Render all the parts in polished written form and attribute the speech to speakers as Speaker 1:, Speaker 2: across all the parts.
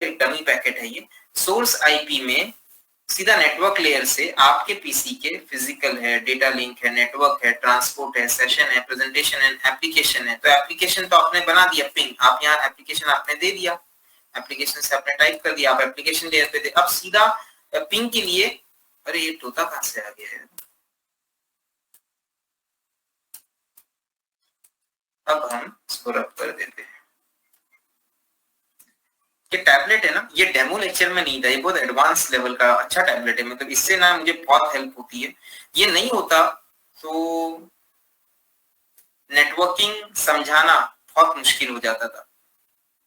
Speaker 1: एक dummy packet है ये। सोर्स आईपी में सीधा नेटवर्क लेयर से आपके पीसी के फिजिकल है, डेटा लिंक है, नेटवर्क है, ट्रांसपोर्ट है, सेशन है, प्रेजेंटेशन है, एप्लीकेशन है। तो एप्लीकेशन तो आपने बना दिया पिंग, आप यहाँ एप्लीकेशन आपने दे दिया, एप्लीकेशन से आपने टाइप कर दिया, आप एप्लीकेशन लेयर पे थे। अब सीधा पिंग के लिए, अरे ये तोता कहां से आ गया है? अब हम इसको रब कर देते हैं। ये टैबलेट है ना, ये डेमो लेक्चर में नहीं था, ये बहुत एडवांस लेवल का अच्छा टैबलेट है, मतलब इससे ना मुझे बहुत हेल्प होती है। ये नहीं होता तो नेटवर्किंग समझाना बहुत मुश्किल हो जाता था,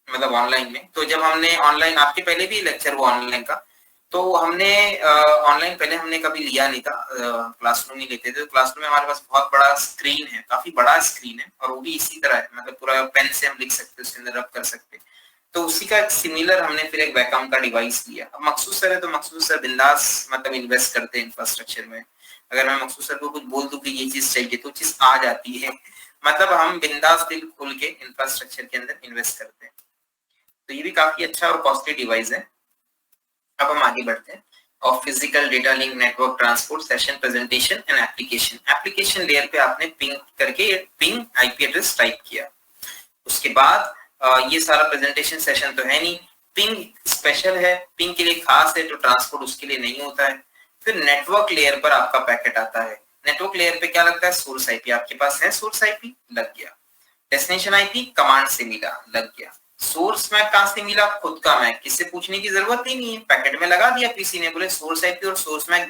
Speaker 1: मतलब ऑनलाइन में। तो जब हमने ऑनलाइन, आपके पहले भी लेक्चर हुआ ऑनलाइन का, तो हमने ऑनलाइन पहले हमने कभी लिया नहीं था, क्लासरूम ही लेते थे। तो क्लासरूम में हमारे पास बहुत बड़ा स्क्रीन है, काफी बड़ा स्क्रीन है, और वो भी इसी तरह है, मतलब पूरा पेन से हम लिख सकते, उसके अंदर रब कर सकते। तो उसी का सिमिलर हमने फिर एक वैकम का डिवाइस लिया। अब मकसूद सर है तो मकसूद सर बिंदास मतलब इन्वेस्ट करते हैं इंफ्रास्ट्रक्चर में। अगर मैं मकसूद सर को कुछ बोल दूं कि ये चीज चाहिए तो चीज आ जाती है, मतलब हम बिंदास दिल खोल के इंफ्रास्ट्रक्चर के अंदर इन्वेस्ट करते हैं। तो ये भी काफी अच्छा और कॉस्टली डिवाइस है। अब हम आगे बढ़ते हैं। और physical data link, network, transport, session, presentation and application. Application layer पे आपने पिंग करके पिंग आईपी एड्रेस टाइप किया। उसके बाद ये सारा प्रेजेंटेशन सेशन तो है नहीं, पिंग स्पेशल है, पिंग के लिए खास है, तो ट्रांसपोर्ट उसके लिए नहीं होता है। फिर नेटवर्क लेयर पर आपका पैकेट आता है। नेटवर्क लेयर पे क्या लगता है? सोर्स आईपी आपके पास है, सोर्स आईपी लग गया। डेस्टिनेशन आईपी कमांड से मिला, लग गया। सोर्स मैक कहां से मिला? खुद का मैक, किससे पूछने की जरूरत ही नहीं है, पैकेट में लगा दिया पीसी ने, बोले सोर्स आईपी और सोर्स मैक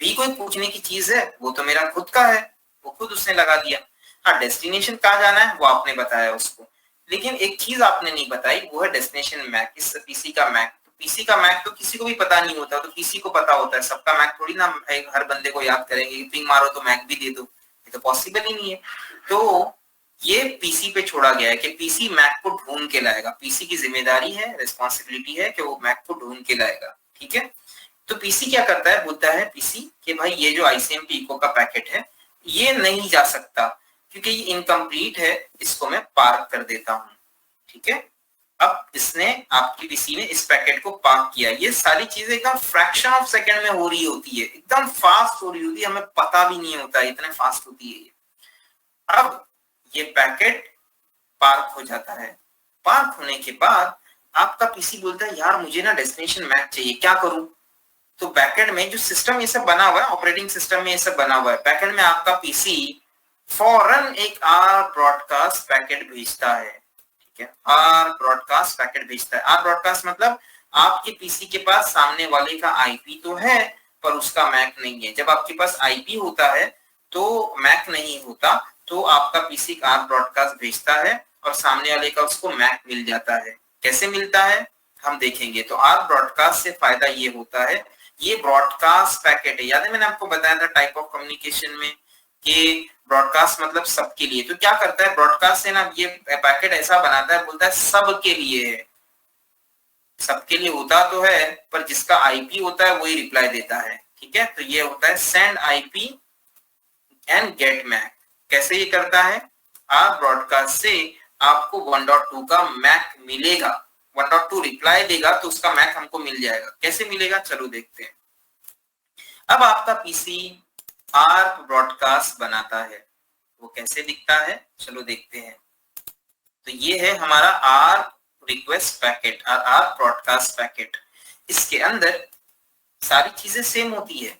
Speaker 1: भी कोई पूछने की चीज है? वो तो मेरा खुद का है, वो खुद उसने लगा दिया। हाँ, डेस्टिनेशन कहाँ जाना है वो आपने बताया उसको, लेकिन एक चीज आपने नहीं बताई, वो है डेस्टिनेशन मैक, इस पीसी का मैक। तो पीसी का मैक तो किसी को भी पता नहीं होता, तो पीसी को पता होता है, सबका मैक थोड़ी ना हर बंदे को याद करेंगे, पिंग मारो तो मैक भी दे दो, ये तो पॉसिबल ही नहीं है। तो ये पीसी पे छोड़ा गया है कि पीसी मैक को ढूंढ के लाएगा, पीसी की जिम्मेदारी है, रिस्पॉन्सिबिलिटी है कि वो मैक को ढूंढ के लाएगा, ठीक है। तो पीसी क्या करता है? बोलता है पीसी कि भाई ये जो आईसीएमपी इको का पैकेट है ये नहीं जा सकता क्योंकि ये इनकम्प्लीट है, इसको मैं पार्क कर देता हूं, ठीक है। अब इसने, आपकी पीसी ने इस पैकेट को पार्क किया। ये सारी चीजें एकदम फ्रैक्शन ऑफ सेकंड में हो रही होती है, एकदम फास्ट हो रही होती है, हमें पता भी नहीं होता इतने फास्ट होती है ये। अब ये पैकेट पार्क हो जाता है। पार्क होने के बाद आपका पीसी बोलता है यार मुझे ना डेस्टिनेशन मैक चाहिए, क्या करूं? तो बैकएंड में जो सिस्टम ये सब बना हुआ है, ऑपरेटिंग सिस्टम में ये सब बना हुआ है, बैकएंड में आपका पीसी फौरन एक आर ब्रॉडकास्ट पैकेट भेजता है, ठीक है। आर ब्रॉडकास्ट पैकेट भेजता है। आर ब्रॉडकास्ट मतलब आपके पीसी के पास सामने वाले का आईपी तो है पर उसका मैक नहीं है। जब आपके पास आईपी होता है तो मैक नहीं होता, तो आपका पीसी आर ब्रॉडकास्ट भेजता है और सामने वाले का उसको मैक मिल जाता है। कैसे मिलता है हम देखेंगे। तो आर ब्रॉडकास्ट से फायदा ये होता है, ये ब्रॉडकास्ट पैकेट है, याद है मैंने आपको बताया था टाइप ऑफ कम्युनिकेशन में कि ब्रॉडकास्ट मतलब सबके लिए। तो क्या करता है ब्रॉडकास्ट से ना, ये पैकेट ऐसा बनाता है, बोलता है सबके लिए है। सबके लिए होता तो है पर जिसका आईपी होता है वही रिप्लाई देता है, ठीक है। तो ये होता है send IP and get MAC. कैसे ये करता है? आप ब्रॉडकास्ट से आपको 1.2 का मैक मिलेगा, 1.2 रिप्लाई देगा तो उसका मैक हमको मिल जाएगा। कैसे मिलेगा चलो देखते हैं। अब आपका पीसी आर्क ब्रॉडकास्ट बनाता है, वो कैसे दिखता है चलो देखते हैं। तो ये है हमारा आर्क रिक्वेस्ट पैकेट और आर्क ब्रॉडकास्ट पैकेट। इसके अंदर सारी चीजें सेम होती है,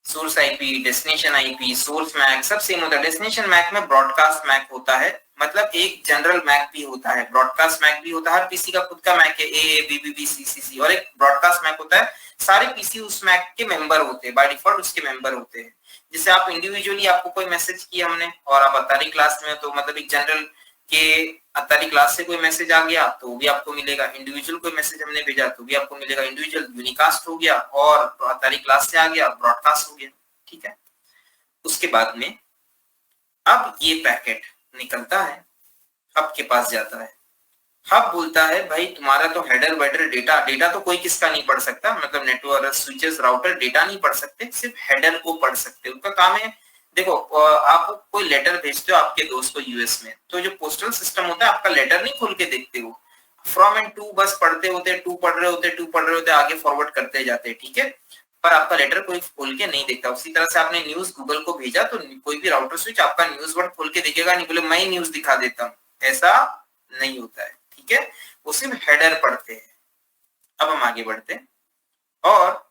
Speaker 1: source IP, destination IP, source MAC सब सेम होता है। डेस्टिनेशन मैक में ब्रॉडकास्ट मैक होता है, मतलब एक जनरल मैक भी होता है, ब्रॉडकास्ट मैक भी होता है। हर पीसी का खुद का मैक है, A B B B C C C, और एक ब्रॉडकास्ट मैक होता है। सारे पीसी उस मैक के मेंबर होते हैं, बाय डिफॉल्ट उसके मेंबर होते हैं। जैसे आप इंडिविजुअली, आपको कोई मैसेज किया हमने और आप अतारी क्लास में, तो मतलब एक जनरल के अतारी क्लास से कोई मैसेज आ गया तो भी आपको मिलेगा, इंडिविजुअल कोई मैसेज हमने भेजा तो भी आपको मिलेगा। इंडिविजुअल यूनिकास्ट हो गया और अतारी क्लास से आ गया ब्रॉडकास्ट हो गया, ठीक है। उसके बाद में अब ये पैकेट निकलता है, हब के पास जाता है। हब बोलता है भाई तुम्हारा तो हेडर वेडर डेटा तो कोई किसका नहीं पढ़ सकता, मतलब नेटवर्क स्विचेस राउटर डेटा नहीं पढ़ सकते, सिर्फ हेडर को पढ़ सकते। उनका काम है, देखो आप कोई लेटर भेजते हो आपके दोस्त को यूएस में, तो जो पोस्टल सिस्टम होता है आपका लेटर नहीं खोल के देखते हो, फ्रॉम एंड टू बस पढ़ते होते, टू पढ़ रहे होते, आगे फॉरवर्ड करते जाते, ठीक है, पर आपका लेटर कोई खोल के नहीं देखता। उसी तरह से आपने न्यूज गूगल को भेजा तो कोई भी राउटर स्विच आपका न्यूज वर्ड खोल के देखेगा नहीं, बोले मैं न्यूज दिखा देता हूँ, ऐसा नहीं होता है, ठीक है, वो सिर्फ हेडर पढ़ते हैं। अब हम आगे बढ़ते हैं, और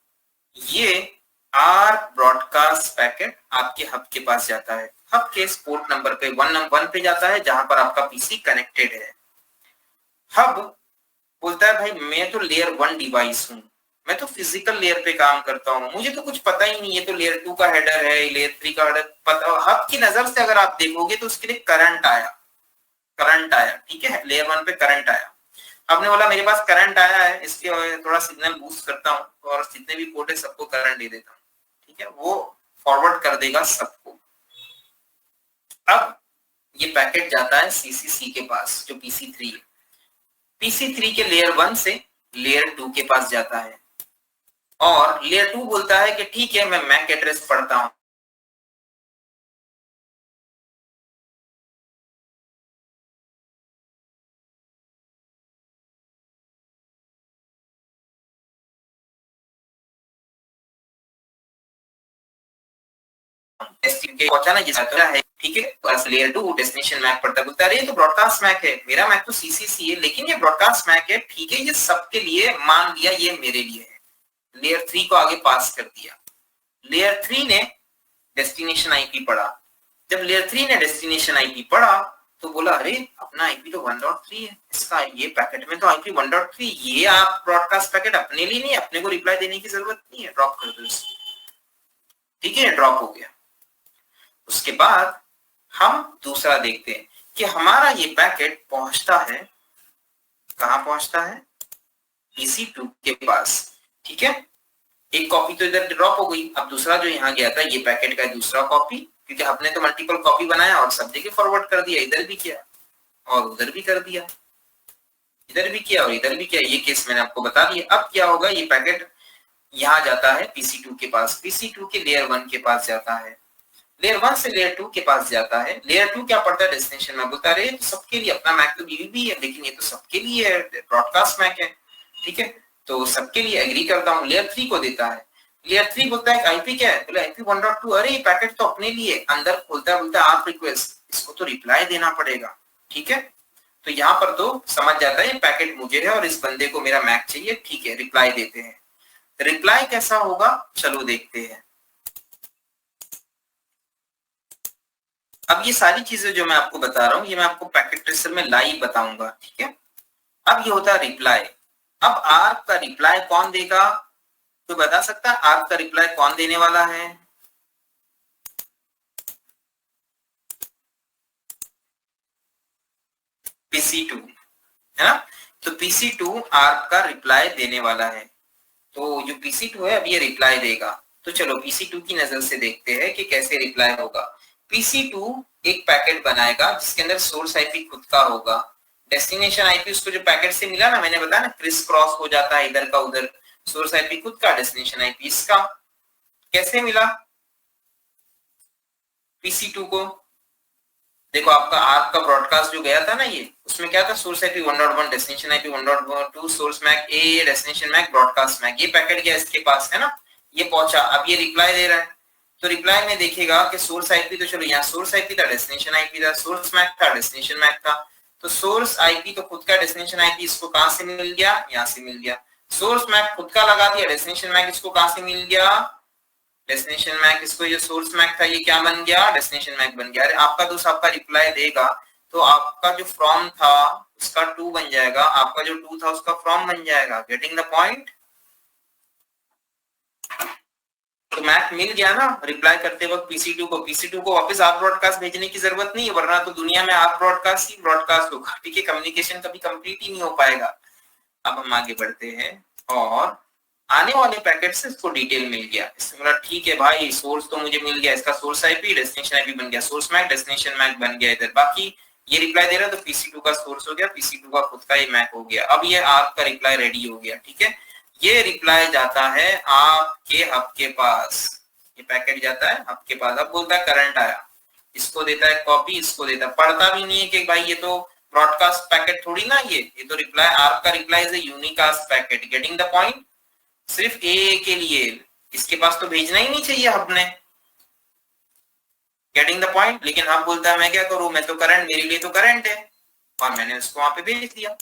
Speaker 1: ये आर ब्रॉडकास्ट पैकेट आपके हब के पास जाता है। हब के पोर्ट नंबर पे 1 पे जाता है, जहां पर आपका पीसी कनेक्टेड है। हब बोलता है भाई मैं तो लेयर 1 डिवाइस हूं, मैं तो फिजिकल लेयर पे काम करता हूं, मुझे तो कुछ पता ही नहीं, ये तो लेयर 2 का हेडर है, लेयर 3 का हेडर पता। हब की नजर से अगर आप देखोगे तो उसके लिए करंट आया, ठीक है, लेयर 1 पे करंट आया। आपने बोला मेरे पास करंट आया है, इसके थोड़ा सिग्नल बूस्ट करता हूं और जितने भी पोर्ट है सबको करंट दे देता हूं, ठीक है, वो फॉरवर्ड कर देगा सबको। अब ये पैकेट जाता है सीसीसी के पास, जो PC3 है। PC3 के लेयर 1 से लेयर 2 के पास जाता है, और लेयर 2 बोलता है कि ठीक है मैं मैक एड्रेस पढ़ता हूं, पहुंचाना चाहता है, ठीक है, लेयर 2 डेस्टिनेशन मैक पढ़ता है, बोलता है ये तो ब्रॉडकास्ट मैक है, मेरा मैक तो सीसीसी है, लेकिन ये ब्रॉडकास्ट मैक है, ठीक है, ये सबके लिए मान लिया, ये मेरे लिए है। लेयर 3 को आगे पास कर दिया। लेयर 3 ने डेस्टिनेशन आईपी पढ़ा। जब लेयर 3 ने डेस्टिनेशन आईपी पढ़ा तो बोला अरे अपना आईपी तो 1.3 है, इसका ये पैकेट में तो आईपी 1.3, ये आप ब्रॉडकास्ट पैकेट अपने लिए नहीं, अपने को रिप्लाई देने की जरूरत नहीं है, ड्रॉप कर दो इसको, ठीक है, ड्रॉप हो गया। उसके बाद हम दूसरा देखते हैं कि हमारा ये पैकेट पहुंचता है, कहां पहुंचता है, PC2 के पास, ठीक है, एक कॉपी तो इधर ड्रॉप हो गई। अब दूसरा जो यहाँ गया था ये पैकेट का दूसरा कॉपी, क्योंकि हमने तो मल्टीपल कॉपी बनाया और सब जगह फॉरवर्ड कर दिया, इधर भी किया और उधर भी कर दिया, इधर भी किया और इधर भी किया, ये केस मैंने आपको बता दिया। अब क्या होगा, ये पैकेट यहाँ जाता है PC2 के पास, PC2 के लेयर 1 के पास जाता है, लेयर 1 से लेयर 2 के पास जाता है। लेयर 2 क्या पढ़ता है, डेस्टिनेशन मैक, बोलता है तो सबके लिए, अपना मैक तो बीबीबी है लेकिन ये तो सबके लिए है, ब्रॉडकास्ट मैक है, ठीक है, तो सबके लिए एग्री करता हूँ, लेयर 3 को देता है। लेयर 3 बोलता है आईपी क्या है, बोला आईपी 1.2, अरे ये पैकेट तो अपने लिए, अंदर खोलता है, बोलता है आप रिक्वेस्ट, इसको तो रिप्लाई देना पड़ेगा, ठीक है, तो यहाँ पर तो समझ जाता है ये पैकेट मुझे है और इस बंदे को मेरा मैक चाहिए, ठीक है, रिप्लाई देते हैं। रिप्लाई कैसा होगा चलो देखते हैं। अब ये सारी चीजें जो मैं आपको बता रहा हूँ ये मैं आपको पैकेट ट्रेसर में लाइव बताऊंगा, ठीक है। अब ये होता है रिप्लाई। अब आर्क का रिप्लाई कौन देगा, तो बता सकता है आर्क का रिप्लाई कौन देने वाला है, PC2 है ना, तो PC2 आर्क का रिप्लाई देने वाला है, तो जो PC2 है अब ये रिप्लाई देगा। तो चलो PC2 की नजर से देखते हैं कि कैसे रिप्लाई होगा। PC2 एक पैकेट बनाएगा जिसके अंदर सोर्स आईपी खुद का होगा, डेस्टिनेशन आईपी उसको जो पैकेट से मिला ना, मैंने बताया ना क्रिस क्रॉस हो जाता है इधर का उधर, सोर्स आईपी खुद का, डेस्टिनेशन आईपी इसका। कैसे मिला PC2 को, देखो आपका आर्क का ब्रॉडकास्ट जो गया था ना, ये उसमें क्या था, source IP 1.1, destination IP 1.2, source MAC A, destination MAC, broadcast MAC, ये पैकेट गया इसके पास है ना, ये पहुंचा। अब ये रिप्लाई दे रहा है, तो रिप्लाई में देखेगा कि सोर्स आईपी, तो चलो यहाँ सोर्स आईपी था, डेस्टिनेशन आईपी था, सोर्स मैक था, डेस्टिनेशन मैक था, तो सोर्स आईपी तो खुद का, डेस्टिनेशन आईपी इसको कहां से मिल गया, यहाँ से मिल गया। सोर्स मैक खुद का लगा दिया, डेस्टिनेशन मैक इसको कहां से मिल गया, डेस्टिनेशन मैक इसको, ये सोर्स मैक था ये क्या बन गया, डेस्टिनेशन मैक बन गया। अरे आपका दोस्त आपका रिप्लाई देगा तो आपका जो फ्रॉम था उसका टू बन जाएगा, आपका जो टू था उसका फ्रॉम बन जाएगा। गेटिंग द पॉइंट, तो मैक मिल गया ना रिप्लाई करते वक्त PC2 को, PC2 को वापस आप ब्रॉडकास्ट भेजने की जरूरत नहीं है, वरना तो दुनिया में आप ब्रॉडकास्ट ही ब्रॉडकास्ट होगा, ठीक है, कम्युनिकेशन कभी कंप्लीट ही नहीं हो पाएगा। अब हम आगे बढ़ते हैं और आने वाले पैकेट से इसको डिटेल मिल गया, इससे बोला ठीक है भाई सोर्स तो मुझे मिल गया, इसका सोर्स आईपी डेस्टिनेशन आईपी बन गया, सोर्स मैक डेस्टिनेशन मैक बन गया इधर, बाकी ये रिप्लाई दे रहा तो PC2 का सोर्स हो गया, PC2 का खुद का ये मैक हो गया। अब ये आपका रिप्लाई रेडी हो गया, ठीक है, ये रिप्लाई जाता है आपके हब के पास, ये पैकेट जाता है हब के पास। अब बोलता है करंट आया, इसको देता है कॉपी, इसको देता है, पढ़ता भी नहीं है कि भाई ये तो ब्रॉडकास्ट पैकेट थोड़ी ना, ये तो रिप्लाई, आर्क का reply is a unicast packet. Getting the point? सिर्फ ए के लिए, इसके पास तो भेजना ही नहीं चाहिए हब ने। Getting the point? लेकिन हब बोलता है मैं क्या करूं, मैं तो करंट, मेरे लिए तो करंट है, और मैंने उसको वहां पे भेज दिया।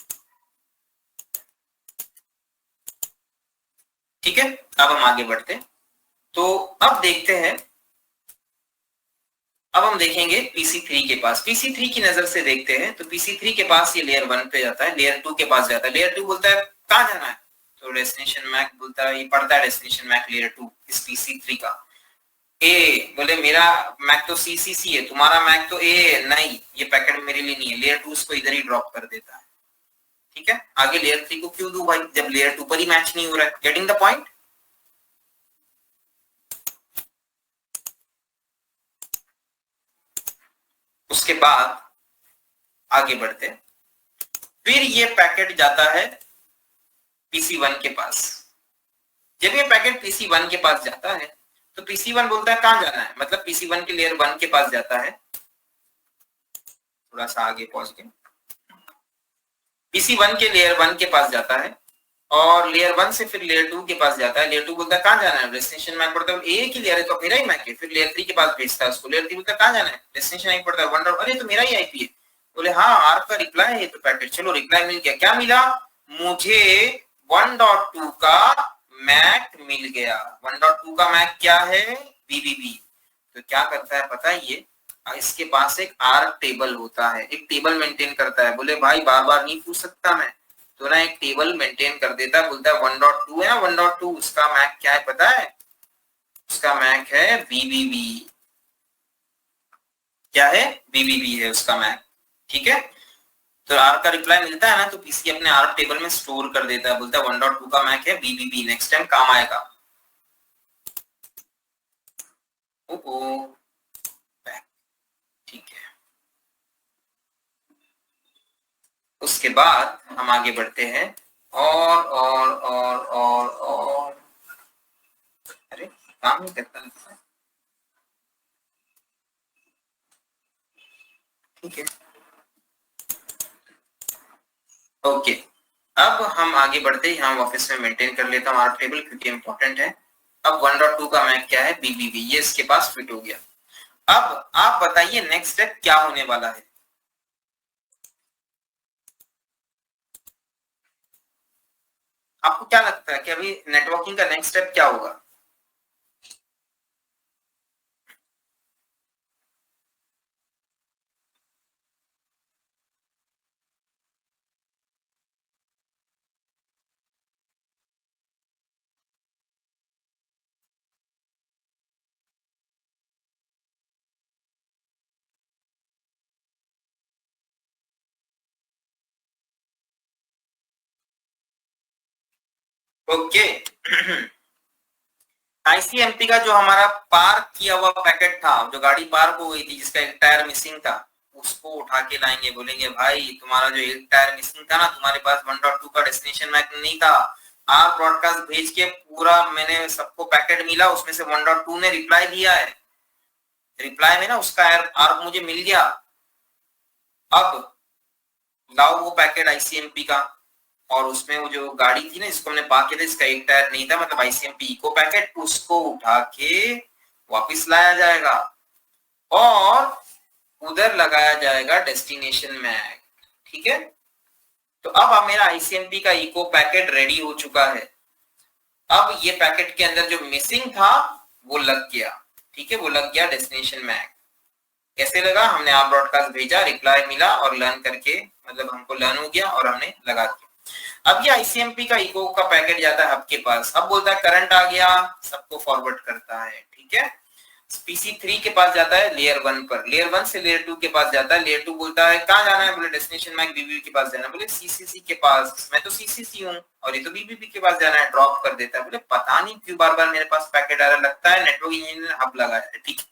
Speaker 1: ठीक है, अब हम आगे बढ़ते हैं। तो अब देखते हैं, अब हम देखेंगे PC3 के पास। PC3 की नजर से देखते हैं। तो PC3 के पास ये लेयर 1 पे जाता है, लेयर 2 के पास जाता है। लेयर 2 बोलता है कहां जाना है, तो डेस्टिनेशन मैक बोलता है, ये पढ़ता है डेस्टिनेशन मैक लेयर 2 इस PC3 का। ए बोले मेरा मैक तो CCC है, तुम्हारा मैक तो ए नहीं, ये पैकेट मेरे लिए नहीं है। लेयर 2 उसको इधर ही ड्रॉप कर देता है। ठीक है, आगे लेयर 3 को क्यों दूं भाई, जब लेयर 2 पर ही मैच नहीं हो रहा है। Getting the point? उसके बाद आगे बढ़ते, फिर ये पैकेट जाता है PC1 के पास। जब ये पैकेट PC1 के पास जाता है तो PC1 बोलता है कहां जाना है, मतलब PC1 के लेयर 1 के पास जाता है। थोड़ा सा आगे पहुंच के PC1 के लेयर 1 के पास जाता है, और लेयर 1 से फिर लेयर 2 के पास जाता है। लेयर 2 बोलता है कहां जाना है, डेस्टिनेशन मैक पड़ता है, ए की लेयर है तो मेरा ही मैक है। फिर लेयर 3 के पास भेजता है उसको। लेयर 3 बोलता है कहां जाना है, डेस्टिनेशन मैक पड़ता है, वन डॉट, अरे तो मेरा ही आईपी है। बोले हाँ, आर्क का रिप्लाई है तो पैकेट, चलो रिप्लाई मिल गया। क्या मिला, मुझे 1.2 का मैक मिल गया। 1.2 का मैक क्या है, BBB। तो क्या करता है पता है, ये इसके पास एक आर्क टेबल होता है, एक टेबल मेंटेन करता है। बोले भाई बार बार नहीं पूछ सकता मैं, तो ना एक टेबल मेंटेन कर देता है। बोलता है 1.2 है ना, 1.2 उसका मैक क्या है पता है, उसका मैक है BBB। क्या है, BBB है उसका मैक। ठीक है, तो आर्क का रिप्लाई मिलता है ना, तो पीसी अपने आर्क टेबल में स्टोर कर देता है। बोलता है 1.2 का मैक है BBB, नेक्स्ट टाइम काम आएगा। ठीक है, उसके बाद हम आगे बढ़ते हैं, और अरे काम नहीं करता है। ठीक है, ओके, अब हम आगे बढ़ते हैं। यहाँ ऑफिस में मेंटेन कर लेता हूँ आर्क टेबल क्योंकि इंपॉर्टेंट है। अब 1.2 का मैक क्या है, BBB, ये इसके पास फिट हो गया। अब आप बताइए नेक्स्ट स्टेप क्या होने वाला है। आपको क्या लगता है कि अभी नेटवर्किंग का नेक्स्ट स्टेप क्या होगा? ओके, आईसीएमपी का जो हमारा पार्क किया हुआ पैकेट था, जो गाड़ी पार्क हो गई थी जिसका एक टायर मिसिंग था, उसको उठा के लाएंगे। बोलेंगे भाई तुम्हारा जो एक टायर मिसिंग था ना, तुम्हारे पास 1.2 का डेस्टिनेशन मैक नहीं था। आप ब्रॉडकास्ट भेज के पूरा मैंने सबको पैकेट मिला, उसमें से 1.2 ने रिप्लाई दिया है। रिप्लाई में ना उसका आर्क मुझे मिल गया। अब लाओ वो पैकेट आईसीएमपी का, और उसमें वो जो गाड़ी थी ना जिसको हमने पार्क किया था, इसका एक टायर नहीं था, मतलब आईसीएमपी इको पैकेट, उसको उठा के वापस लाया जाएगा और उधर लगाया जाएगा डेस्टिनेशन मैक। ठीक है, तो अब मेरा आईसीएमपी का इको पैकेट रेडी हो चुका है। अब ये पैकेट के अंदर जो मिसिंग था वो लग गया। ठीक है, वो लग गया डेस्टिनेशन मैक। कैसे लगा, हमने आप ब्रॉडकास्ट भेजा, रिप्लाई मिला और लर्न करके, मतलब हमको लर्न हो गया और हमने लगा दिया। अब ये आईसीएमपी का इको का पैकेट जाता है हब के पास। हब बोलता है करंट आ गया, सबको फॉरवर्ड करता है। ठीक है, PC3 के पास जाता है लेयर 1 पर, लेयर 1 से लेयर 2 के पास जाता है। लेयर 2 बोलता है कहां जाना है, बोले डेस्टिनेशन मैक BBB के पास जाना है। बोले CCC के पास, मैं तो CCC हूं और ये तो BBB के पास जाना है, ड्रॉप कर देता है। बोले पता नहीं क्यों बार बार मेरे पास पैकेट आ रहा, लगता है नेटवर्क इंजीनियर ने हब लगाया है। ठीक है,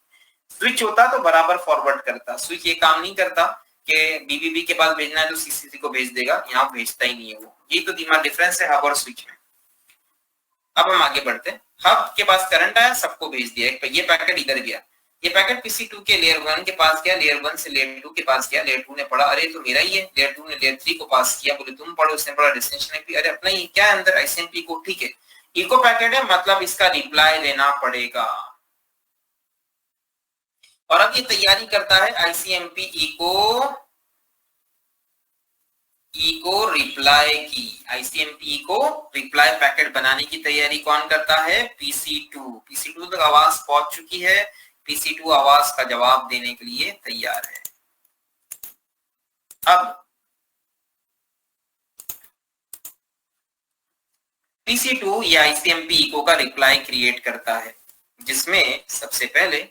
Speaker 1: स्विच होता तो बराबर फॉरवर्ड करता, स्विच ये काम नहीं करता कि BBB के पास भेजना है तो CCC को भेज देगा, यहाँ भेजता ही नहीं है वो। ये तो दिमाग डिफरेंस है हब और स्विच में। अब हम आगे बढ़ते हैं। हब के पास करंट आया, सबको भेज दिया, ये पैकेट इधर गया। ये पैकेट PC2 के लेयर 1 के पास गया, लेयर 1 से लेयर 2 के पास गया, लेयर 2 ने पढ़ा, अरे तो मेरा ही है, लेयर 2 ने लेयर 3 को पास किया, बोले तुम पढ़ो, उसने पढ़ा डेस्टिनेशन IP, अरे अपना ही क्या है अंदर ICMP को, ठीक है, इको पैकेट है, मतलब इसका रिप्लाई लेना पड़ेगा। और अब ये तैयारी करता है ICMP इको रिप्लाई की, ICMP को रिप्लाई पैकेट बनाने की तैयारी कौन करता है? PC2 तक आवाज पहुंच चुकी है, PC2 आवाज का जवाब देने के लिए तैयार है। अब PC2 या ICMP इको का रिप्लाई क्रिएट करता है, जिसमें सबसे पहले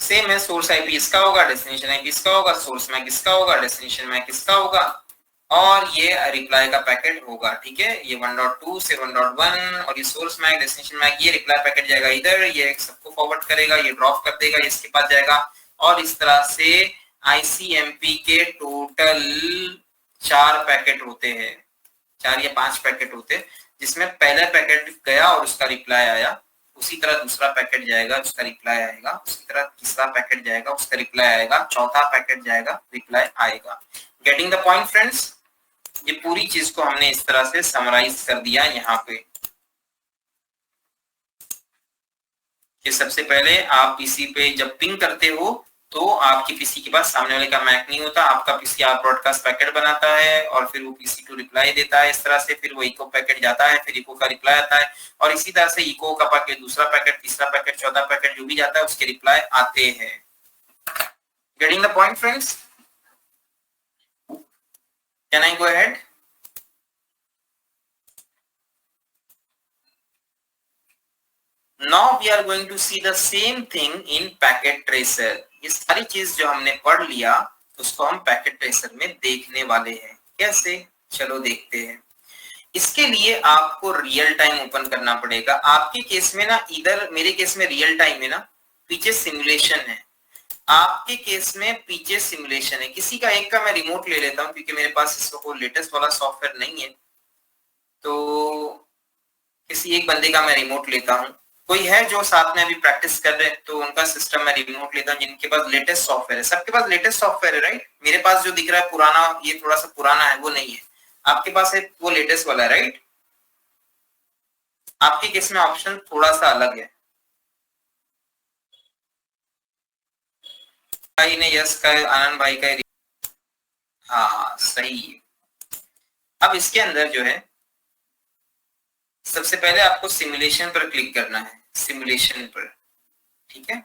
Speaker 1: सेम है, सोर्स आईपी इसका होगा, डेस्टिनेशन आईपी इसका होगा, सोर्स मैक इसका होगा, डेस्टिनेशन मैक इसका होगा, और ये रिप्लाई का पैकेट होगा, ठीक है, ये 1.2 से 1.1 और ये सोर्स मैक, डेस्टिनेशन मैक, ये रिप्लाई पैकेट जाएगा इधर, ये सबको फॉरवर्ड करेगा, ये ड्रॉप कर देगा, इसके पास जाएगा, और इस तरह से ICMP के टोटल 4 पैकेट होते हैं, 4 या 5 पैकेट होते हैं, जिसमें पहला पैकेट गया और उसका रिप्लाई आया, उसी तरह दूसरा पैकेट जाएगा, उसका रिप्लाई आएगा, उसी तरह तीसरा पैकेट जाएगा, उसका रिप्लाई आएगा, चौथा पैकेट जाएगा, रिप्लाई आएगा। Getting the point friends? ये पूरी चीज को हमने इस तरह से समराइज कर दिया यहाँ पे कि सबसे पहले आप पीसी पे जब पिंग करते हो तो आपकी पीसी के पास सामने वाले का मैक नहीं होता, आपका पीसी आप ब्रॉडकास्ट पैकेट बनाता है और फिर वो पीसी टू रिप्लाई देता है इस तरह से, फिर वो इको पैकेट जाता है, फिर इको का रिप्लाई आता है, और इसी तरह से इको का पैकेट, दूसरा पैकेट, तीसरा पैकेट, चौथा पैकेट जो भी जाता है उसके रिप्लाई आते हैं। Getting the point friends? Can I go ahead? Now we are going to see the same thing in packet tracer. ये सारी चीज जो हमने पढ़ लिया उसको हम पैकेट ट्रेसर में देखने वाले हैं। कैसे? चलो देखते हैं। इसके लिए आपको रियल टाइम ओपन करना पड़ेगा। आपके केस में ना, इधर मेरे केस में रियल टाइम है ना, पीछे सिमुलेशन है, आपके केस में पीछे सिमुलेशन है। किसी का एक का मैं रिमोट ले लेता हूँ क्योंकि मेरे पास इसको लेटेस्ट वाला सॉफ्टवेयर नहीं है, तो किसी एक बंदे का मैं रिमोट लेता हूँ। कोई है जो साथ में अभी प्रैक्टिस कर रहे हैं तो उनका सिस्टम में रिमोट लेता हूँ, जिनके पास लेटेस्ट सॉफ्टवेयर है। सबके पास लेटेस्ट सॉफ्टवेयर है, राइट? मेरे पास जो दिख रहा है पुराना, ये थोड़ा सा पुराना है, वो नहीं है। आपके पास है वो लेटेस्ट वाला है, राइट? आपके केस में ऑप्शन थोड़ा सा अलग है। भाई ने यस का, आनंद भाई का, हाँ सही है। अब इसके अंदर जो है सबसे पहले आपको सिमुलेशन पर क्लिक करना है, सिमुलेशन पर, ठीक है,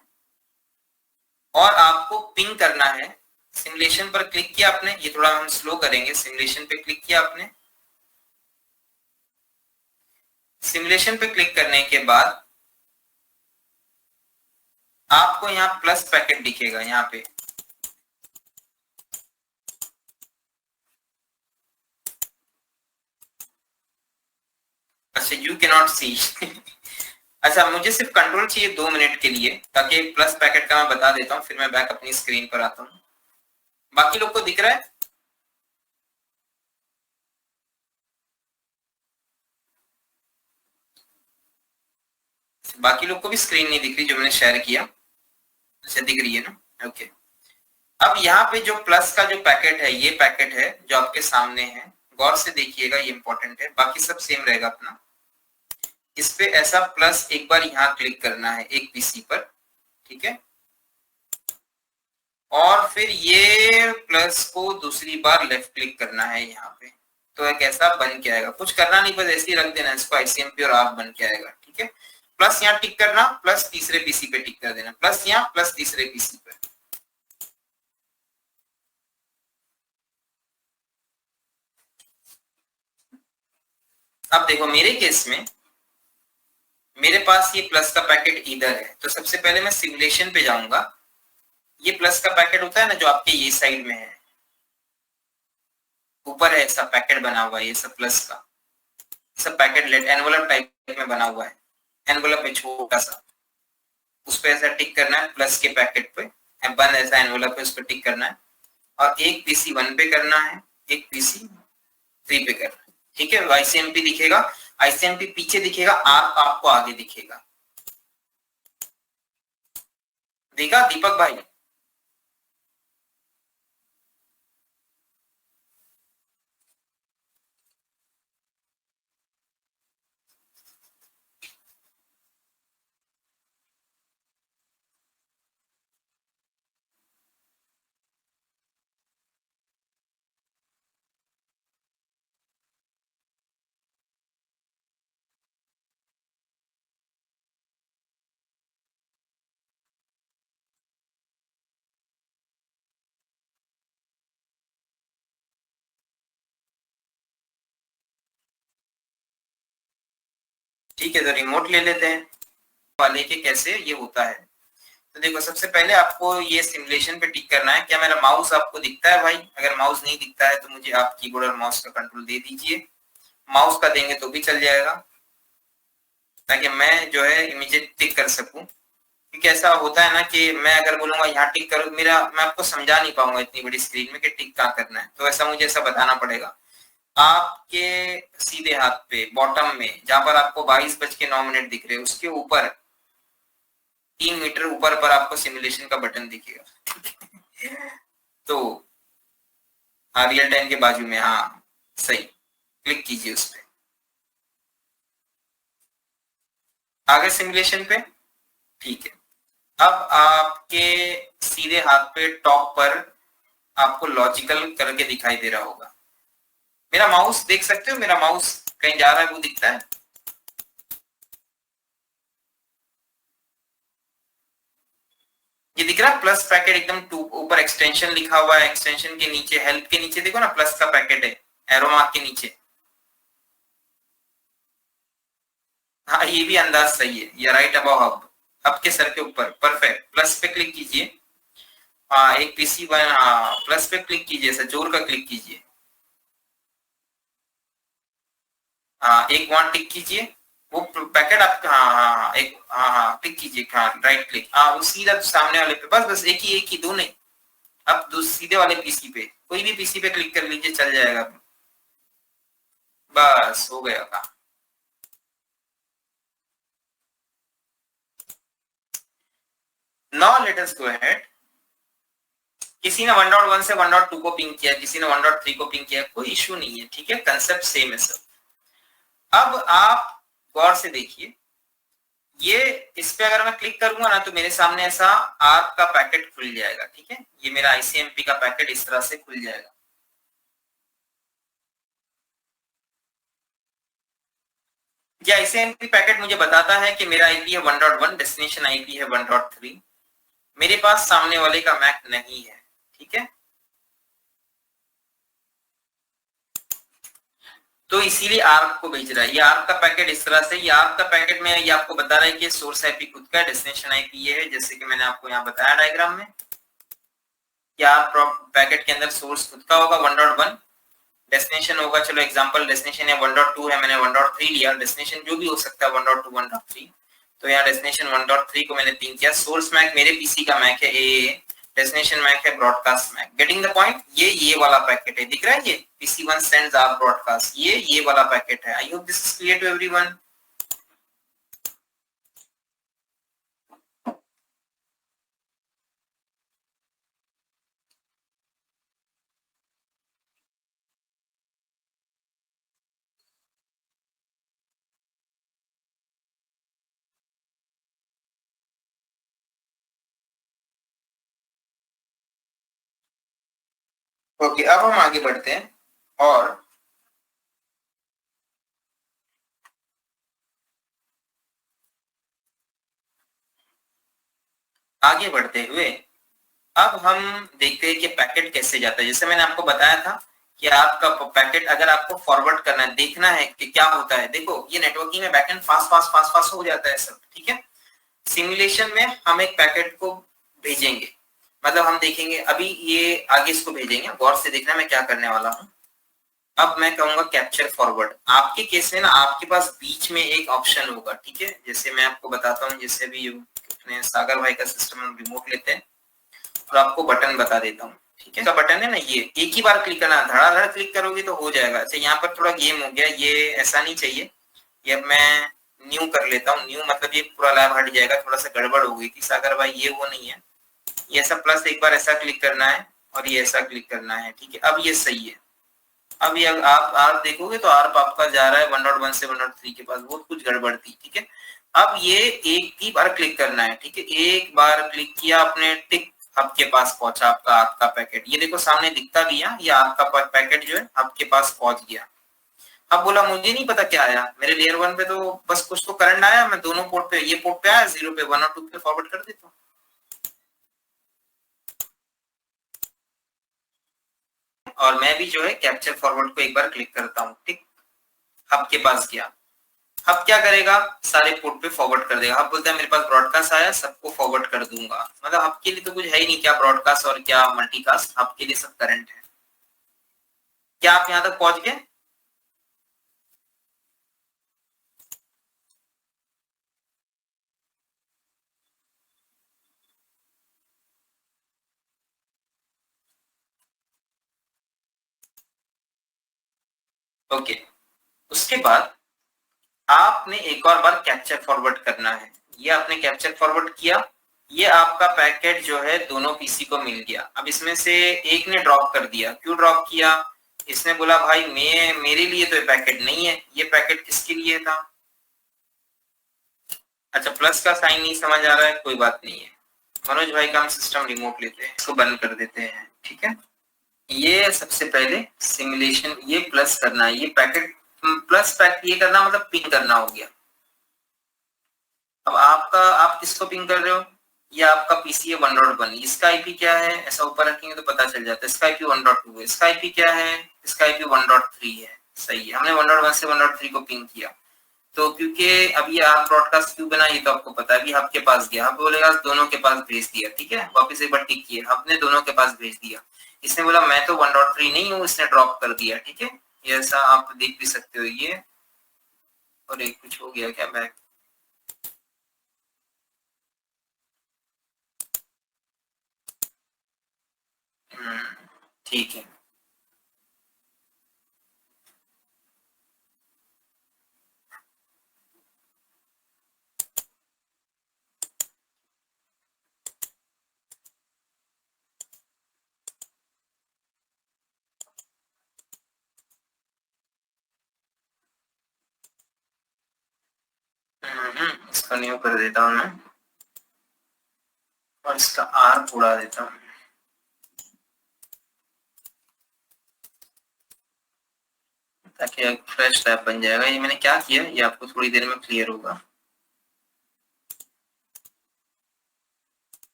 Speaker 1: और आपको पिंग करना है। सिमुलेशन पर क्लिक किया आपने, ये थोड़ा हम स्लो करेंगे। सिमुलेशन पे क्लिक किया आपने, सिमुलेशन पे क्लिक करने के बाद आपको यहाँ प्लस पैकेट दिखेगा यहाँ पे, अच्छा यू कैन नॉट सी अच्छा मुझे सिर्फ कंट्रोल चाहिए 2 मिनट के लिए, ताकि प्लस पैकेट का मैं बता देता हूँ, फिर मैं बैक अपनी स्क्रीन पर आता हूँ। बाकी लोग को दिख रहा है? बाकी लोग को भी स्क्रीन नहीं दिख रही जो मैंने शेयर किया? अच्छा दिख रही है ना, ओके। अब यहाँ पे जो प्लस का जो पैकेट है, ये पैकेट है जो आपके सामने है, गौर से देखिएगा, ये इंपॉर्टेंट है। बाकी सब सेम रहेगा अपना। इस पे ऐसा प्लस एक बार यहाँ क्लिक करना है एक पीसी पर, ठीक है, और फिर ये प्लस को दूसरी बार लेफ्ट क्लिक करना है यहाँ पे, तो एक ऐसा बन के आएगा। कुछ करना नहीं, बस ऐसे ही रख देना इसको, ICMP और आप बन के आएगा, ठीक है। प्लस यहाँ टिक करना, प्लस तीसरे पीसी पे टिक कर देना, प्लस यहाँ, प्लस तीसरे पीसी पे। अब देखो मेरे केस में मेरे पास ये प्लस का पैकेट इधर है, तो सबसे पहले मैं सिमुलेशन पे जाऊंगा। ये प्लस का पैकेट होता है ना जो आपके ये साइड में है, ऊपर है ऐसा पैकेट बना हुआ है, ये सब प्लस का सब पैकेट लेट एनवलप टाइप में बना हुआ है, एनवलप में छोटा सा, उस पर ऐसा टिक करना है प्लस के पैकेट पे, बंद ऐसा एनवलप है उस पर टिक करना है, और एक पीसी 1 पे करना है, एक पीसी 3 पे करना है, ठीक है। ICMP दिखेगा, ICMP पीछे दिखेगा, आपको आगे दिखेगा। देखा दीपक भाई? ठीक है, तो रिमोट ले लेते हैं वाले के कैसे ये होता है। तो देखो, सबसे पहले आपको ये सिमुलेशन पे टिक करना है। क्या मेरा माउस आपको दिखता है भाई? अगर माउस नहीं दिखता है तो मुझे आप कीबोर्ड और माउस का कंट्रोल दे दीजिए। माउस का देंगे तो भी चल जाएगा, ताकि मैं जो है इमीडिएट टिक कर सकूं। क्योंकि ऐसा होता है ना कि मैं अगर बोलूंगा यहाँ टिक करो, मेरा मैं आपको समझा नहीं पाऊंगा इतनी बड़ी स्क्रीन में कि टिक कहाँ करना है। तो ऐसा मुझे ऐसा बताना पड़ेगा। आपके सीधे हाथ पे बॉटम में जहां पर आपको 22:09 दिख रहे हैं, उसके ऊपर 3 मीटर ऊपर पर आपको सिमुलेशन का बटन दिखेगा। तो हाँ, रियल टाइम के बाजू में, हाँ सही, क्लिक कीजिए उस पर। आगे सिमुलेशन पे, ठीक है। अब आपके सीधे हाथ पे टॉप पर आपको लॉजिकल करके दिखाई दे रहा होगा। मेरा माउस देख सकते हो? मेरा माउस कहीं जा रहा है वो दिखता है? ये दिख रहा है प्लस पैकेट एकदम टू ऊपर एक्सटेंशन लिखा हुआ है। एक्सटेंशन के नीचे, हेल्प के नीचे देखो ना, प्लस का पैकेट है एरो मार्क के नीचे। हाँ, ये भी अंदाज सही है। ये राइट अबव हब, हब के सर के ऊपर, परफेक्ट। प्लस पे क्लिक कीजिए। हाँ, एक पीसी वन, हाँ प्लस पे क्लिक कीजिए, ऐसा जोर का क्लिक कीजिए। हाँ, एक वहां टिक कीजिए। वो पैकेट आपका, हाँ हाँ हाँ, एक, हाँ हाँ टिक कीजिए, हाँ राइट क्लिक, हाँ वो सीधा सामने वाले पे, बस बस एक ही, दो नहीं। अब सीधे वाले पीसी पे, कोई भी पीसी पे क्लिक कर लीजिए, चल जाएगा। बस हो गया काम। Now let us go ahead. किसी ने 1.1 से 1.2 को पिंग किया, किसी ने 1.3 को पिंग किया, कोई इश्यू नहीं है, ठीक है, कंसेप्ट सेम है सब। अब आप गौर से देखिए, ये इस पे अगर मैं क्लिक करूंगा ना तो मेरे सामने ऐसा आर्क का पैकेट खुल जाएगा, ठीक है। ये मेरा आईसीएमपी का पैकेट इस तरह से खुल जाएगा। ये आईसीएमपी पैकेट मुझे बताता है कि मेरा आईपी है 1.1, डेस्टिनेशन आईपी है 1.3। मेरे पास सामने वाले का मैक नहीं है, ठीक है। तो इसीलिए आर्क को भेज रहा है। ये आर्क का पैकेट इस तरह से, ये आर्क का पैकेट में ये आपको बता रहा है कि सोर्स आईपी खुद का, डेस्टिनेशन आईपी ये है, जैसे कि मैंने आपको यहाँ बताया डायग्राम में। या पैकेट के अंदर सोर्स खुद का होगा 1.1, डेस्टिनेशन होगा, चलो एग्जांपल डेस्टिनेशन है 1.2 है, मैंने 1.3 लिया। डेस्टिनेशन जो भी हो सकता है 1.2 1.3, तो यहाँ डेस्टिनेशन 1.3 को मैंने पिंग किया। सोर्स मैक मेरे पीसी का मैक है ए, डेस्टिनेशन मैक है broadcast MAC. Getting the point? ये वाला पैकेट है, दिख रहा है ये PC1 सेंड्स आर ब्रॉडकास्ट, ये वाला पैकेट है। I hope this is clear to everyone. Okay, अब हम आगे बढ़ते हैं और आगे बढ़ते हुए अब हम देखते हैं कि पैकेट कैसे जाता है। जैसे मैंने आपको बताया था कि आपका पैकेट अगर आपको फॉरवर्ड करना है, देखना है कि क्या होता है। देखो, ये नेटवर्किंग में backend fast fast fast fast हो जाता है सब, ठीक है। सिमुलेशन में हम एक पैकेट को भेजेंगे, मतलब हम देखेंगे अभी ये आगे इसको भेजेंगे। गौर से देखना मैं क्या करने वाला हूँ। अब मैं कहूंगा कैप्चर फॉरवर्ड। आपके केस में ना आपके पास बीच में एक ऑप्शन होगा, ठीक है। जैसे मैं आपको बताता हूँ, जैसे अभी अपने सागर भाई का सिस्टम हम रिमोट लेते हैं और आपको बटन बता देता हूँ, ठीक है। का बटन है ना, ये एक ही बार क्लिक करना, धड़ाधड़ क्लिक करोगे तो हो जाएगा। अच्छा, यहाँ पर थोड़ा गेम हो गया, ये ऐसा नहीं चाहिए। ये अब मैं न्यू कर लेता हूँ। न्यू मतलब ये पूरा लैब हट जाएगा, थोड़ा सा गड़बड़ हो गई थी सागर भाई, ये वो नहीं है। ये ऐसा प्लस एक बार ऐसा क्लिक करना है और ये ऐसा क्लिक करना है, ठीक है। अब ये सही है। अब ये आप देखोगे तो आर्प आपका जा रहा है 1.1 से 1.3 के पास, बहुत कुछ गड़बड़ थी, ठीक है। अब ये एक ही बार क्लिक करना है, ठीक है। एक बार क्लिक किया आपने, टिक, आपके पास पहुंचा आपका आपका पैकेट। ये देखो सामने दिखता भी है, ये आपका पैकेट जो है आपके पास पहुंच गया। अब बोला मुझे नहीं पता क्या आया, मेरे लेयर 1 पे तो बस कुछ तो करंट आया, मैं दोनों पोर्ट पे, ये पोर्ट पे आया 0 पे, 1 और 2 पे फॉरवर्ड कर देता हूँ। और मैं भी जो है कैप्चर फॉरवर्ड को एक बार क्लिक करता हूँ, ठीक। हब के पास गया, हब क्या करेगा, सारे पोर्ट पे फॉरवर्ड कर देगा। हब बोलता है मेरे पास ब्रॉडकास्ट आया, सबको फॉरवर्ड कर दूंगा। मतलब हब के लिए तो कुछ है ही नहीं, क्या ब्रॉडकास्ट और क्या मल्टीकास्ट, हब के लिए सब करंट है। क्या आप यहाँ तक पहुंच गए? ओके। उसके बाद आपने एक और बार कैप्चर फॉरवर्ड करना है। ये आपने कैप्चर फॉरवर्ड किया, ये आपका पैकेट जो है दोनों पीसी को मिल गया। अब इसमें से एक ने ड्रॉप कर दिया, क्यों ड्रॉप किया? इसने बोला भाई मेरे लिए तो ये पैकेट नहीं है, ये पैकेट किसके लिए था? अच्छा, प्लस का साइन नहीं समझ आ रहा है, कोई बात नहीं है। मनोज भाई का हम सिस्टम रिमोट लेते हैं, इसको बंद कर देते हैं, ठीक है। ये सबसे पहले सिमुलेशन, ये प्लस करना है, ये पैकेट प्लस पैकेट, ये करना मतलब पिन करना हो गया। अब आपका, आप किसको पिंग कर रहे हो? ये आपका पीसी है 1.1, इसका आईपी क्या है, ऐसा ऊपर रखेंगे तो पता चल जाता है। इसका आईपी 1.2 है, इसका आईपी क्या है, इसका आईपी 1.3 है। सही है, हमने 1.1 से 1.3 को पिंग किया। तो क्योंकि अभी आप ब्रॉडकास्ट क्यों बना ये तो आपको पता है। अभी हब के पास गया, हब बोलेगा दोनों के पास भेज दिया, ठीक है। वापस एक बार टिक किए, हब ने दोनों के पास भेज दिया। इसने बोला मैं तो 1.3 नहीं हूँ, इसने ड्रॉप कर दिया, ठीक है। ये ऐसा आप देख भी सकते हो ये। और एक कुछ हो गया क्या बैक? ठीक है। इसको न्यू कर देता हूँ मैं, और इसका आर उड़ा देता हूँ, ताकि एक फ्रेश टैब बन जाएगा। ये मैंने क्या किया ये आपको थोड़ी देर में क्लियर होगा।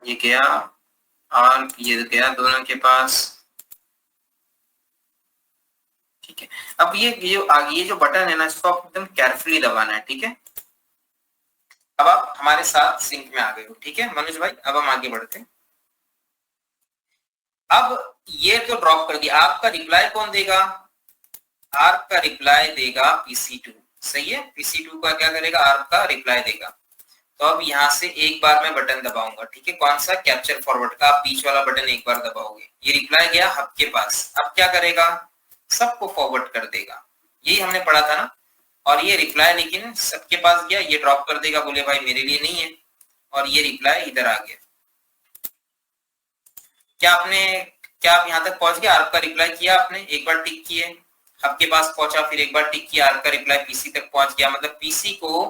Speaker 1: ये गया, और ये गया दोनों के पास, ठीक है। अब ये जो बटन है ना, इसको आप एकदम केयरफुली दबाना है, ठीक है। अब आप हमारे साथ सिंक में आ गए हो, ठीक है मनोज भाई। अब हम आगे बढ़ते हैं। अब ये तो ड्रॉप कर दिया, आपका रिप्लाई कौन देगा? आर्प का रिप्लाई देगा PC2, सही है। PC2 का क्या करेगा? आर्प का रिप्लाई देगा। तो अब यहाँ से एक बार मैं बटन दबाऊंगा, ठीक है। कौन सा? कैप्चर फॉरवर्ड का। आप बीच वाला बटन एक बार दबाओगे, ये रिप्लाई गया हब के पास। अब क्या करेगा? सबको फॉरवर्ड कर देगा, यही हमने पढ़ा था ना। और ये रिप्लाई लेकिन सबके पास गया, ये ड्रॉप कर देगा, बोले भाई मेरे लिए नहीं है, और ये रिप्लाई इधर आ गया। क्या आप यहाँ तक पहुंच गए? आपका रिप्लाई किया आपने, एक बार टिक किए, आपके पास पहुंचा, फिर एक बार टिक किया, आपका रिप्लाई पीसी तक पहुंच गया। मतलब पीसी को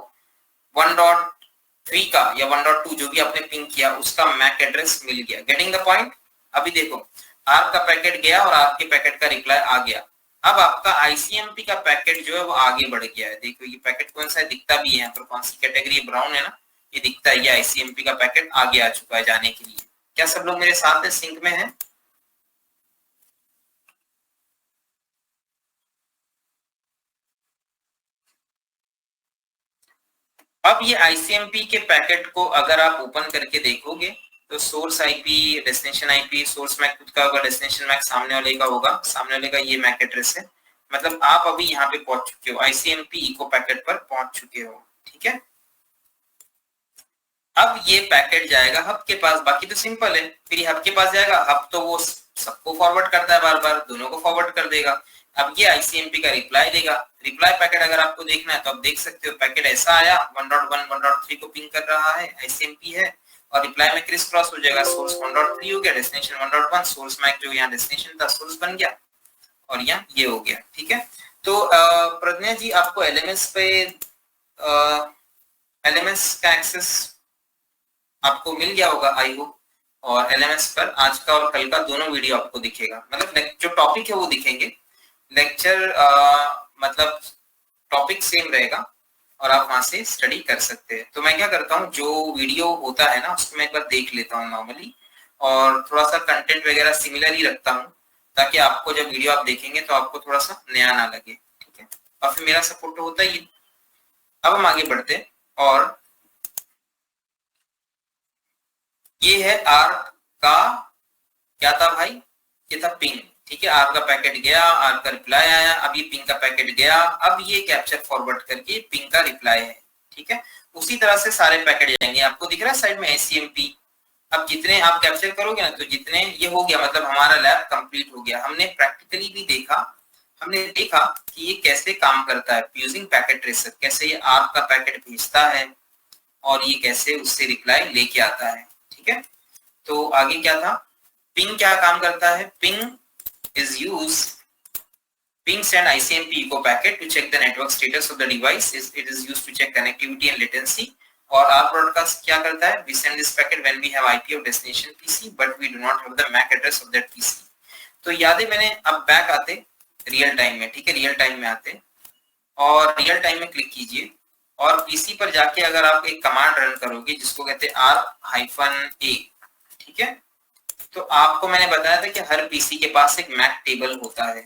Speaker 1: 1.3 का या 1.2 जो भी आपने पिंग किया उसका मैक एड्रेस मिल गया। Getting the point? अभी देखो, आपका पैकेट गया और आपके पैकेट का रिप्लाई आ गया। अब आपका आईसीएमपी का पैकेट जो है वो आगे बढ़ गया है। देखो ये पैकेट कौन सा है, दिखता भी है यहाँ पर, कौन सी कैटेगरी, ब्राउन है ना, ये दिखता है। ये आईसीएमपी का पैकेट आगे आ चुका है जाने के लिए। क्या सब लोग मेरे साथ है, सिंक में है? अब ये आईसीएमपी के पैकेट को अगर आप ओपन करके देखोगे तो source IP, destination IP, source MAC खुद का होगा, डेस्टिनेशन मैक सामने वाले का होगा, सामने वाले का ये मैक एड्रेस है। मतलब आप अभी यहाँ पे पहुंच चुके हो, आईसीएमपी इको पैकेट पर पहुंच चुके हो, ठीक है। अब ये पैकेट जाएगा हब के पास, बाकी तो सिंपल है। फिर हब के पास जाएगा, हब तो वो सबको फॉरवर्ड करता है, बार बार दोनों को फॉरवर्ड कर देगा। अब ये आईसीएमपी का रिप्लाई देगा। रिप्लाई पैकेट अगर आपको देखना है तो आप देख सकते हो, पैकेट ऐसा आया 1.1 1.3 को पिंग कर रहा है, आईसीएमपी है, और रिप्लाई में क्रिस क्रॉस हो जाएगा, सोर्स 1.3 हो गया, डेस्टिनेशन 1.1, सोर्स मैक जो यहाँ डेस्टिनेशन था सोर्स बन गया, और यहाँ ये हो गया। ठीक है, तो प्रज्ञा जी आपको एलएमएस पे एलएमएस का एक्सेस आपको मिल गया होगा आई होप, और एलएमएस पर आज का और कल का दोनों वीडियो आपको दिखेगा, मतलब जो टॉपिक है वो दिखेंगे, लेक्चर मतलब टॉपिक सेम रहेगा और आप वहां से स्टडी कर सकते हैं। तो मैं क्या करता हूँ, जो वीडियो होता है ना उसको मैं एक बार देख लेता हूँ नॉर्मली, और थोड़ा सा कंटेंट वगैरह सिमिलर ही रखता हूँ, ताकि आपको जब वीडियो आप देखेंगे तो आपको थोड़ा सा नया ना लगे। ठीक है, और फिर मेरा सपोर्ट तो होता ही है। अब हम आगे बढ़ते हैं, और ये है आर का क्या था भाई, ये था पिंग। ठीक है, आर का पैकेट गया, आर का रिप्लाई आया, अब ये पिंग का पैकेट गया, अब ये कैप्चर फॉरवर्ड करके पिंग का रिप्लाई है। ठीक है, उसी तरह से सारे पैकेट जाएंगे। आपको दिख रहा है साइड में एसीएमपी। अब जितने आप कैप्चर करोगे ना, तो जितने ये हो गया, मतलब हमारा लैब कंप्लीट हो गया। हमने प्रैक्टिकली भी देखा, हमने देखा कि ये कैसे काम करता है यूजिंग पैकेट ट्रेसर, कैसे ये आर का पैकेट भेजता है और ये कैसे उससे रिप्लाई लेके आता है। ठीक है, तो आगे क्या था, पिंग क्या काम करता है, ping is used, ping send ICMP echo packet to check the network status of the device. It is used to check connectivity and latency. और R broadcast क्या करता है, we send this packet when we have IP of destination PC but we do not have the MAC address of that PC. तो याद है मैंने, अब back आते रियल टाइम में। ठीक है, रियल टाइम में आते और रियल टाइम में क्लिक कीजिए, और पीसी पर जाके अगर आप एक कमांड रन करोगे जिसको कहते हैं R-A, ठीक है, तो आपको मैंने बताया था कि हर पीसी के पास एक मैक टेबल होता है।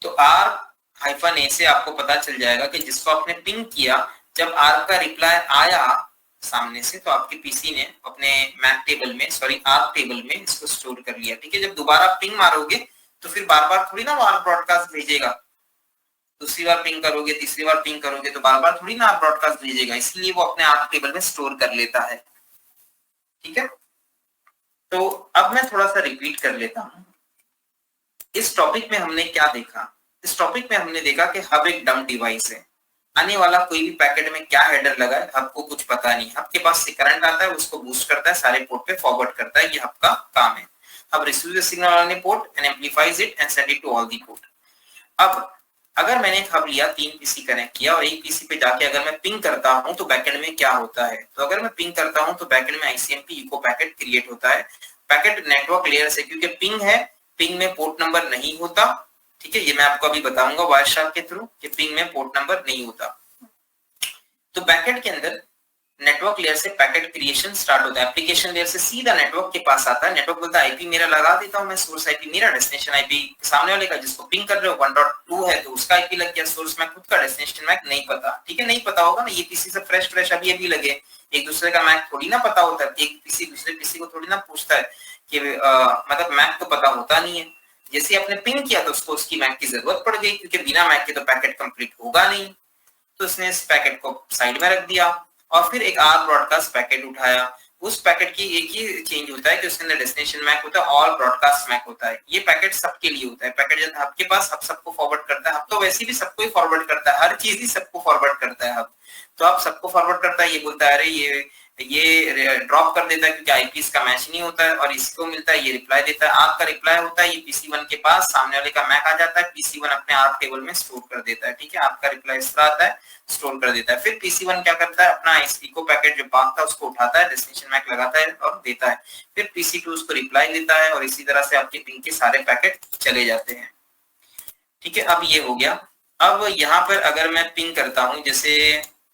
Speaker 1: तो R-A से आपको पता चल जाएगा कि जिसको आपने पिंग किया, जब R का रिप्लाई आया सामने से, तो आपके पीसी ने अपने मैक टेबल में, सॉरी आर टेबल में इसको स्टोर कर लिया। ठीक है, जब दोबारा पिंग मारोगे तो फिर बार बार थोड़ी ना वो आर ब्रॉडकास्ट भेजेगा, दूसरी बार पिंग करोगे, तीसरी बार पिंग करोगे तो बार बार थोड़ी ना आर ब्रॉडकास्ट भेजेगा, इसलिए वो अपने आर टेबल में स्टोर कर लेता है। ठीक है, तो अब मैं थोड़ा सा रिपीट कर लेता हूं। इस टॉपिक में हमने क्या देखा, इस टॉपिक में हमने देखा कि हब एक डम डिवाइस है, आने वाला कोई भी पैकेट में क्या हेडर लगा है हब को कुछ पता नहीं, हब के पास से करंट आता है, उसको बूस्ट करता है, सारे पोर्ट पे फॉरवर्ड करता है, ये हब का काम है। Hub receives the signal on a port and amplifies it and send it to all the port. अब अगर मैंने एक हब लिया, 3 पीसी कनेक्ट किया, और एक पीसी पे जाके अगर मैं पिंग करता हूं तो बैकएंड में क्या होता है, तो अगर मैं पिंग करता हूं तो बैकएंड में आईसीएमपी इको पैकेट क्रिएट होता है। पैकेट नेटवर्क लेयर से, क्योंकि पिंग है, पिंग में पोर्ट नंबर नहीं होता। ठीक है, ये मैं आपको अभी बताऊंगा वायरशार्क के थ्रू कि पिंग में पोर्ट नंबर नहीं होता। तो बैकएंड के अंदर नेटवर्क लेयर से पैकेट क्रिएशन स्टार्ट होता है, एप्लीकेशन लेयर से सीधा नेटवर्क के पास आता है। नेटवर्क बोलता है आईपी मेरा लगा देता हूं मैं, सोर्स आईपी मेरा, डेस्टिनेशन आईपी सामने वाले का जिसको पिंग कर रहे हो 1.2 है तो उसका आईपी लग गया, सोर्स मैक खुद का, डेस्टिनेशन मैक नहीं पता। ठीक है, नहीं पता होगा ना, ये पीसी से फ्रेश अभी लगे, एक दूसरे का मैक थोड़ी ना पता होता है, एक पीसी दूसरे पीसी को थोड़ी ना पूछता है कि मतलब मैक तो पता होता नहीं है। जैसे आपने पिंग किया तो उसको उसकी मैक की जरूरत पड़ गई, क्योंकि बिना मैक के तो पैकेट कंप्लीट होगा नहीं, तो उसने इस पैकेट को साइड में रख दिया और फिर एक आर ब्रॉडकास्ट पैकेट उठाया। उस पैकेट की एक ही चेंज होता है कि उसके अंदर डेस्टिनेशन मैक होता है, ऑल ब्रॉडकास्ट मैक होता है। ये पैकेट सबके लिए होता है, पैकेट जब आपके पास हब सबको फॉरवर्ड करता है, हब तो वैसे भी सबको ही फॉरवर्ड करता है, हर चीज ही सबको फॉरवर्ड करता है हब, तो आप सबको फॉरवर्ड करता है। ये बोलता है अरे ये ड्रॉप कर देता है क्योंकि आईपी इसका मैच नहीं होता है, और इसको मिलता है, ये रिप्लाई देता है, आपका रिप्लाई होता है, ये पीसी1 के पास सामने वाले का मैक आ जाता है, पीसी1 अपने आर टेबल में स्टोर कर देता है। ठीक है, आपका रिप्लाई इस तरह आता है, स्टोर कर देता है। फिर पीसी1 क्या करता है, अपना इको पैकेट जो पाथ था उसको उठाता है, डेस्टिनेशन मैक लगाता है और देता है, फिर पीसी2 उसको रिप्लाई देता है, और इसी तरह से आपके पिंग के सारे पैकेट चले जाते हैं। ठीक है, अब ये हो गया। अब यहाँ पर अगर मैं पिंग करता हूं, जैसे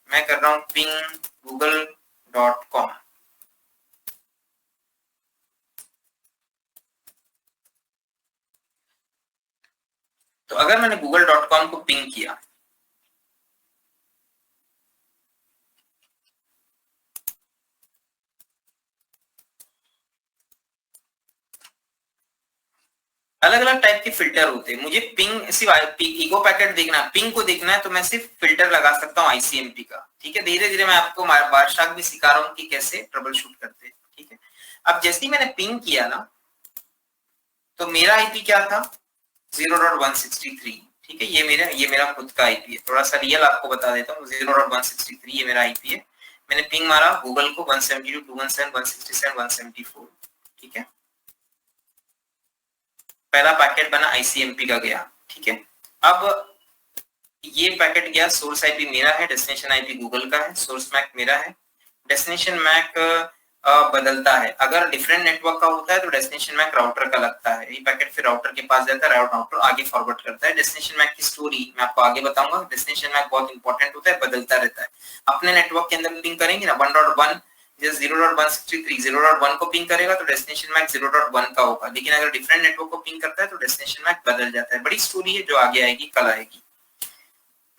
Speaker 1: मैं कर रहा हूं पिंग google.com, तो अगर मैंने google.com को पिंग किया, अलग अलग टाइप के फिल्टर होते हैं। मुझे पिंग सिर्फ इको पैकेट देखना है, पिंग को देखना है, तो मैं सिर्फ फिल्टर लगा सकता हूँ आईसीएमपी का। ठीक है, धीरे धीरे मैं आपको बादशाह भी सिखा रहा हूँ कि कैसे ट्रबल शूट करते हैं। ठीक है, अब जैसे ही मैंने पिंग किया ना, तो मेरा आईपी क्या था 0.163, ठीक है, ये मेरा खुद का आईपी है। थोड़ा सा रियल आपको बता देता हूँ, 0.163 ये मेरा आईपी है। मैंने पिंग मारा गूगल को 172.167.167.174, ठीक है। पहला पैकेट बना आईसीएमपी का गया, ठीक है। अब ये पैकेट गया, सोर्स आईपी मेरा है, डेस्टिनेशन आईपी गूगल का है, सोर्स मैक मेरा है। डेस्टिनेशन मैक बदलता है, अगर डिफरेंट नेटवर्क का होता है तो डेस्टिनेशन मैक राउटर का लगता है, ये पैकेट फिर राउटर के पास जाता है, राउटर आगे फॉरवर्ड करता है। डेस्टिनेशन मैक की स्टोरी मैं आपको आगे बताऊंगा। डेस्टिनेशन मैक बहुत इंपॉर्टेंट होता है, बदलता रहता है। अपने नेटवर्क के अंदर पिंग करेंगे ना 1.1, जैसे 0.163 0.1 को पिंग करेगा तो डेस्टिनेशन मैक 0.1 का होगा, लेकिन अगर डिफरेंट नेटवर्क को पिंग करता है तो डेस्टिनेशन मैक बदल जाता है। बड़ी स्टोरी है जो आगे आएगी, कल आएगी।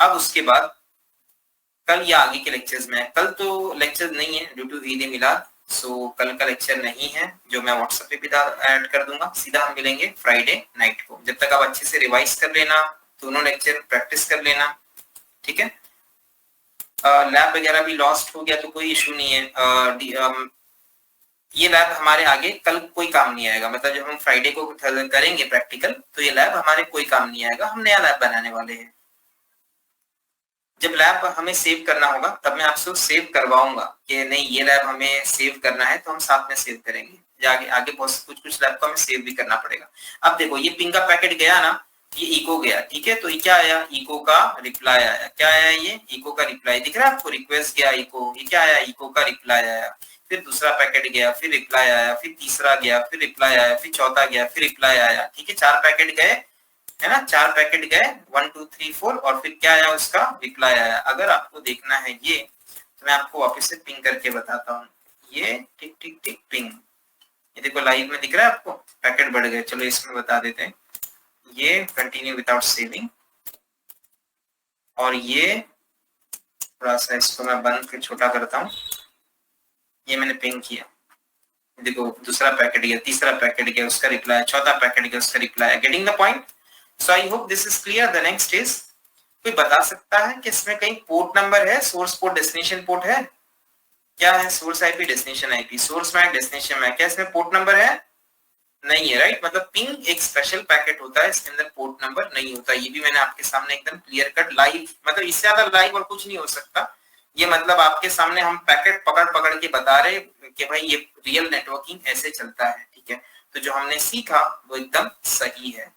Speaker 1: अब उसके बाद कल या आगे के लेक्चर्स में, कल तो लेक्चर नहीं है ड्यू टू ईद मिलाद, सो कल का लेक्चर नहीं है, जो मैं व्हाट्सएप पे भी ऐड कर दूंगा। सीधा हम मिलेंगे फ्राइडे नाइट को। जब तक आप अच्छे से रिवाइज कर लेना, दोनों लेक्चर प्रैक्टिस कर लेना, ठीक है। लैब वगैरह भी लॉस्ट हो गया तो कोई इशू नहीं है। ये लैब हमारे आगे कल कोई काम नहीं आएगा, मतलब जब हम फ्राइडे को करेंगे प्रैक्टिकल तो ये लैब हमारे कोई काम नहीं आएगा, हम नया लैब बनाने वाले हैं। जब लैब हमें सेव करना होगा तब मैं आपसे सेव करवाऊंगा कि नहीं ये लैब हमें सेव करना है तो हम साथ में सेव करेंगे। आगे आगे बहुत कुछ लैब को हमें सेव भी करना पड़ेगा। अब देखो ये पिंग का पैकेट गया ना, ये इको गया, ठीक है। तो ये क्या आया, इको का रिप्लाई आया। क्या आया, ये इको का रिप्लाई दिख रहा है आपको, रिक्वेस्ट गया इको, ये क्या आया, इको का रिप्लाई आया। फिर दूसरा पैकेट गया, फिर रिप्लाई आया, फिर तीसरा गया, फिर रिप्लाई आया, फिर चौथा गया, फिर रिप्लाई आया, ठीक है। 4 पैकेट गए, है ना, 4 पैकेट गए, 1 2 3 4, और फिर क्या आया, उसका रिप्लाई आया। अगर आपको देखना है ये तो मैं आपको वापस से पिंग करके बताता हूँ। ये टिक टिक टिक पिंग, ये देखो लाइव में दिख रहा है आपको, पैकेट बढ़ गए। चलो इसमें बता देते हैं, ये कंटिन्यू विदाउट सेविंग, और ये थोड़ा सा इसको मैं बंद के छोटा करता हूँ। ये मैंने पिंग किया, देखो दूसरा पैकेट गया, तीसरा पैकेट गया, उसका रिप्लाई, चौथा पैकेट गया, उसका reply. Getting the point? So I hope this is clear. The next is, कोई बता सकता है कि इसमें कहीं पोर्ट नंबर है, सोर्स पोर्ट डेस्टिनेशन पोर्ट है? क्या है, source IP destination IP, source MAC destination MAC, क्या इसमें पोर्ट नंबर है? नहीं है, राइट। मतलब पिंग एक स्पेशल पैकेट होता है, इसके अंदर पोर्ट नंबर नहीं होता। ये भी मैंने आपके सामने एकदम क्लियर कट लाइव, मतलब इससे ज्यादा लाइव और कुछ नहीं हो सकता। ये मतलब आपके सामने हम पैकेट पकड़ पकड़ के बता रहे कि भाई ये रियल नेटवर्किंग ऐसे चलता है, ठीक है। तो जो हमने सीखा वो एकदम सही है।